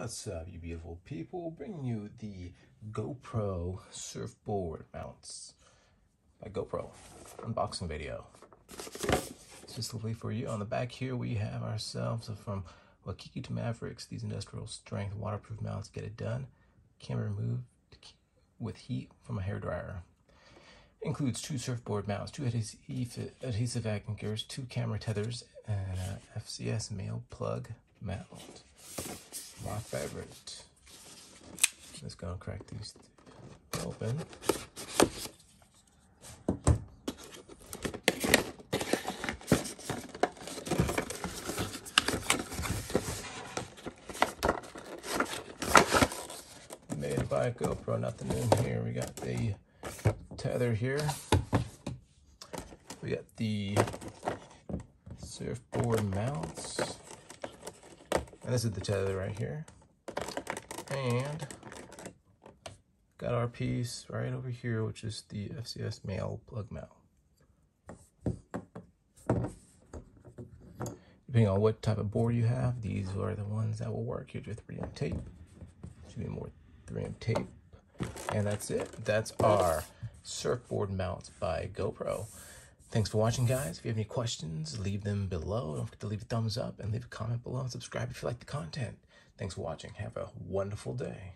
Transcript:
What's up, you beautiful people? Bringing you the GoPro Surfboard Mounts by GoPro unboxing video. Specifically for you. On the back here, we have ourselves from Waikiki to Mavericks. These industrial strength waterproof mounts get it done. Can be removed with heat from a hairdryer. Includes 2 surfboard mounts, 2 adhesive anchors, 2 camera tethers, and an FCS male plug mount. My favorite. Just gonna crack these open. Made by GoPro, nothing in here. We got the tether here. We got the surfboard mounts. And this is the tether right here. And got our piece right over here, which is the FCS male plug mount. Depending on what type of board you have, these are the ones that will work. Here's your 3M tape. Should be more 3M tape. And that's it. That's our surfboard mounts by GoPro. Thanks for watching, guys. If you have any questions, leave them below. Don't forget to leave a thumbs up and leave a comment below and subscribe if you like the content. Thanks for watching. Have a wonderful day.